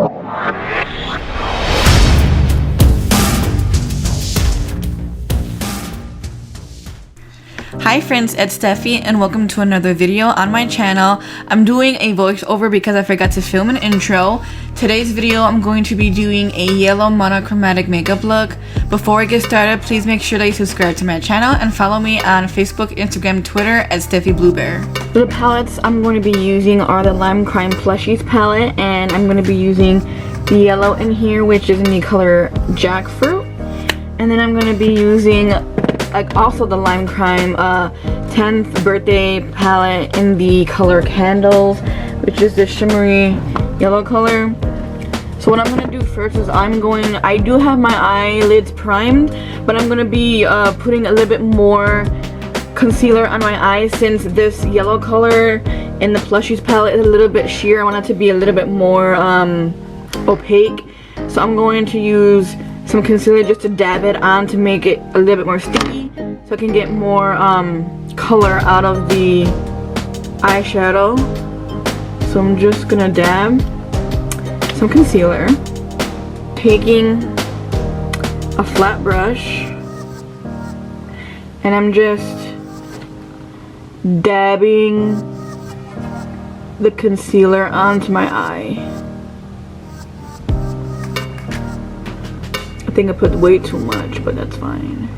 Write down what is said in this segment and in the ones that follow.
Hi friends, it's Stephy and welcome to another video on my channel. I'm doing a voiceover because I forgot to film an intro. Today's video I'm going to be doing a yellow monochromatic makeup look. Before I get started, please make sure that you subscribe to my channel and follow me on Facebook, Instagram, Twitter at Stephy Blue Bear. The palettes I'm going to be using are the Lime Crime Plushies palette, and I'm going to be using the yellow in here, which is in the color Jackfruit. And then I'm going to be using also the Lime Crime 10th birthday palette in the color Candles, which is the shimmery yellow color. So what I'm going to do first is I do have my eyelids primed, but I'm going to be putting a little bit more concealer on my eyes since this yellow color in the Plushies palette is a little bit sheer. I want it to be a little bit more opaque. So I'm going to use some concealer just to dab it on to make it a little bit more sticky so I can get more color out of the eyeshadow. So I'm just gonna dab some concealer, taking a flat brush, and I'm just dabbing the concealer onto my eye. I think I put way too much, but that's fine.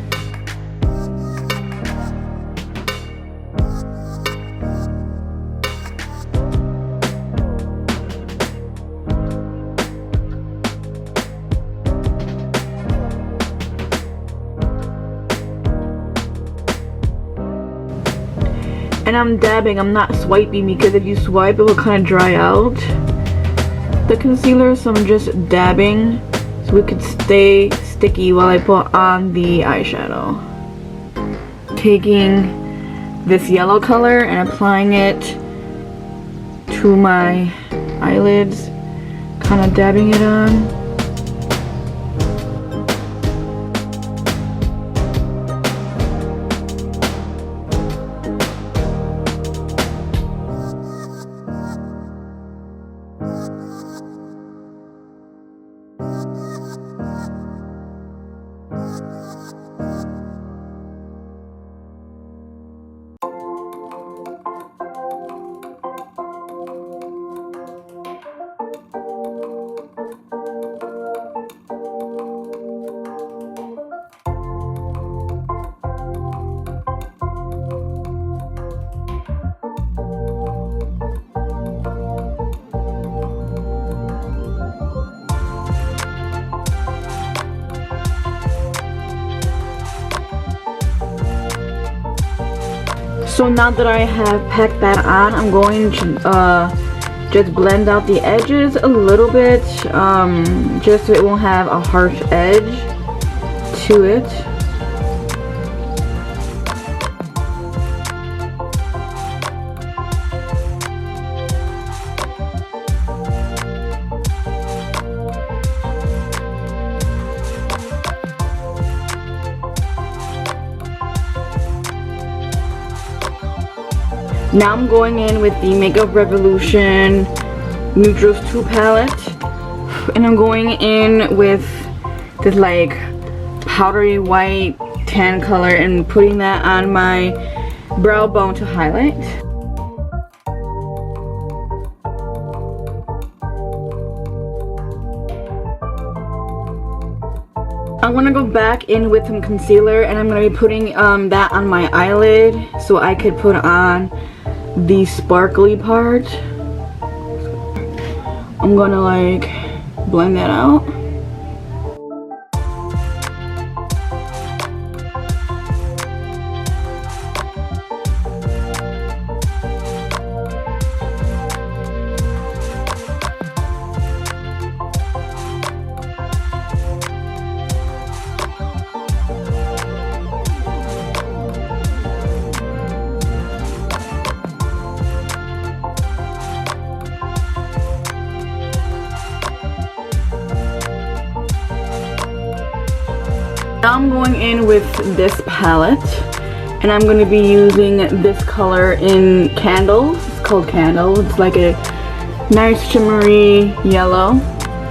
And I'm dabbing, I'm not swiping, because if you swipe it will kind of dry out the concealer, so I'm just dabbing so it could stay sticky while I put on the eyeshadow. Taking this yellow color and applying it to my eyelids, kind of dabbing it on. So now that I have packed that on, I'm going to just blend out the edges a little bit, just so it won't have a harsh edge to it. Now I'm going in with the Makeup Revolution Neutrals 2 palette, and I'm going in with this like powdery white tan color and putting that on my brow bone to highlight. I'm gonna go back in with some concealer, and I'm gonna be putting that on my eyelid so I could put on the sparkly part. I'm gonna like blend that out. Now I'm going in with this palette, and I'm going to be using this color in Candles. It's called Candles. It's like a nice shimmery yellow.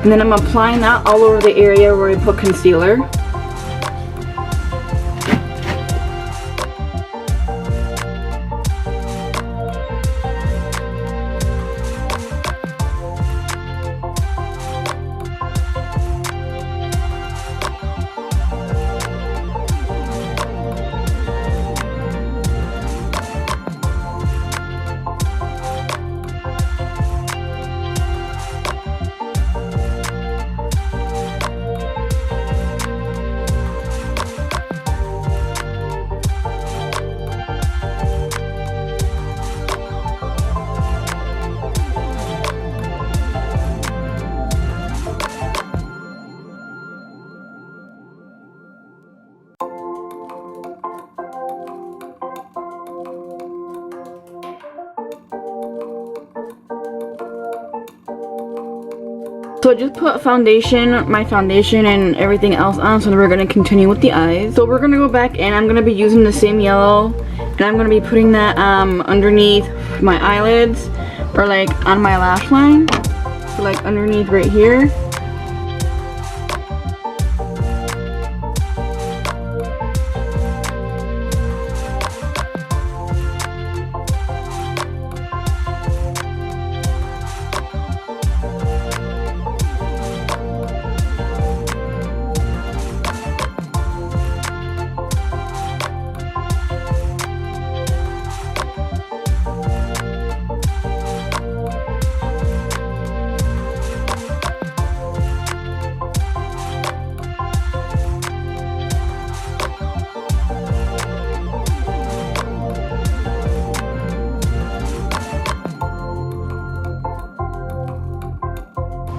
And then I'm applying that all over the area where we put concealer. So I just put my foundation and everything else on, so we're going to continue with the eyes. So we're going to go back in. I'm going to be using the same yellow, and I'm going to be putting that underneath my eyelids, or like on my lash line. So like underneath right here.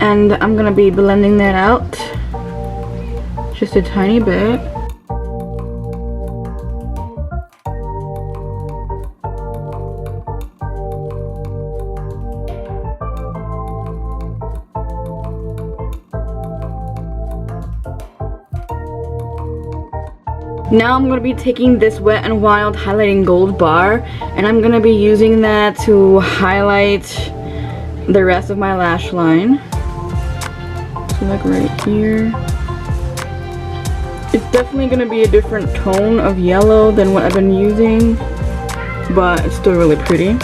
And I'm gonna be blending that out just a tiny bit. Now I'm going to be taking this Wet n Wild highlighting gold bar, and I'm going to be using that to highlight the rest of my lash line. So like right here. It's definitely going to be a different tone of yellow than what I've been using, but it's still really pretty.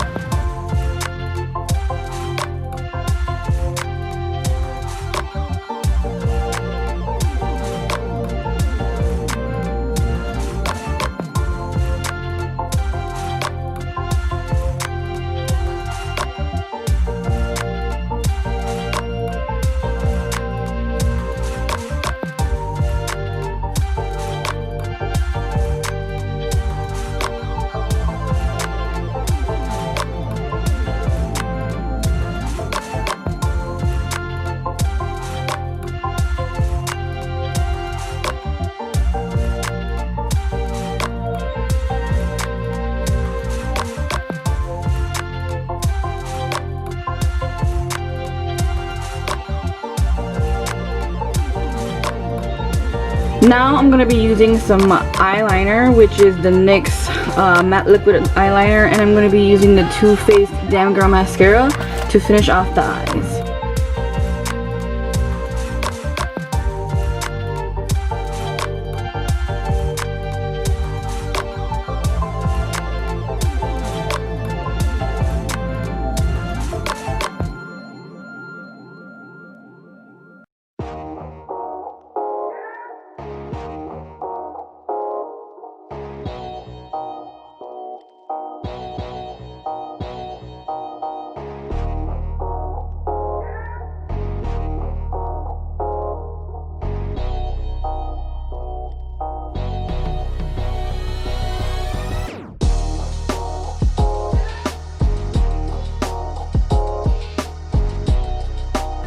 Now I'm going to be using some eyeliner, which is the NYX matte liquid eyeliner, and I'm going to be using the Too Faced Damn Girl mascara to finish off the eyes.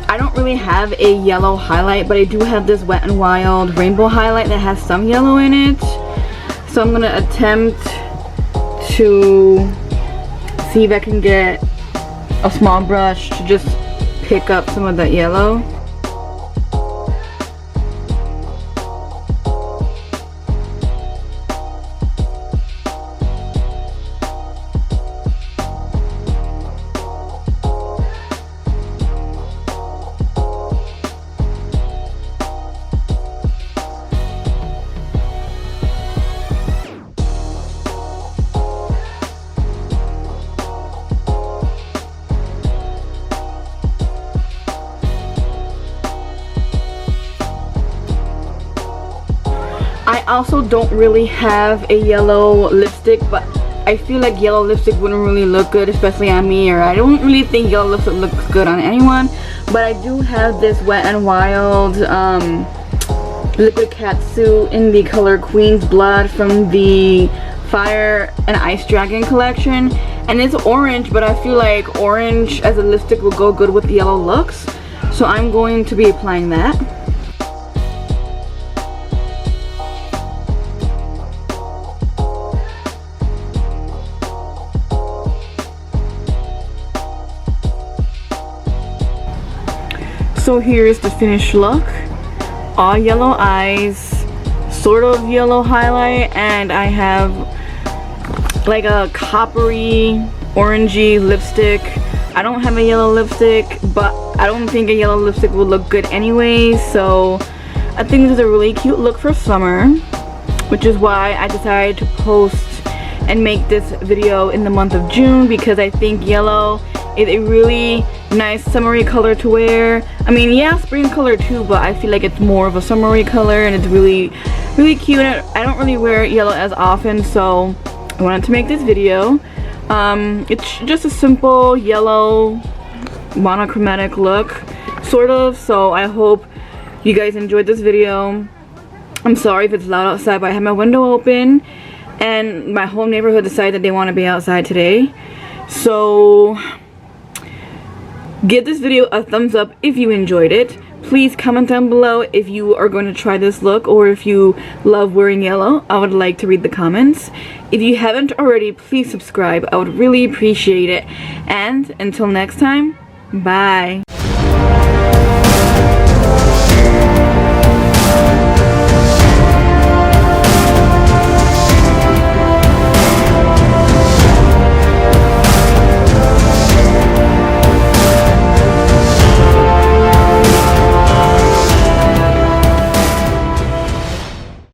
I don't really have a yellow highlight, but I do have this Wet n Wild rainbow highlight that has some yellow in it. So I'm going to attempt to see if I can get a small brush to just pick up some of that yellow. also don't really have a yellow lipstick, but I feel like yellow lipstick wouldn't really look good, especially on me, or I don't really think yellow lipstick looks good on anyone. But I do have this Wet n Wild liquid catsuit in the color Queen's Blood from the Fire and Ice Dragon collection, and it's orange, but I feel like orange as a lipstick will go good with yellow looks, so I'm going to be applying that. So here's the finished look. All yellow eyes, sort of yellow highlight, and I have like a coppery orangey lipstick. I don't have a yellow lipstick, but I don't think a yellow lipstick will look good anyway, so I think this is a really cute look for summer, which is why I decided to post and make this video in the month of June, because I think yellow is a really nice summery color to wear. I mean, yeah, spring color too, but I feel like it's more of a summery color, and it's really cute. And I don't really wear yellow as often, so I wanted to make this video. It's just a simple yellow monochromatic look, sort of, so I hope you guys enjoyed this video. I'm sorry if it's loud outside, but I have my window open and my whole neighborhood decided that they want to be outside today. So give this video a thumbs up if you enjoyed it. Please comment down below if you are going to try this look, or if you love wearing yellow. I would like to read the comments. If you haven't already, please subscribe. I would really appreciate it. And until next time, bye.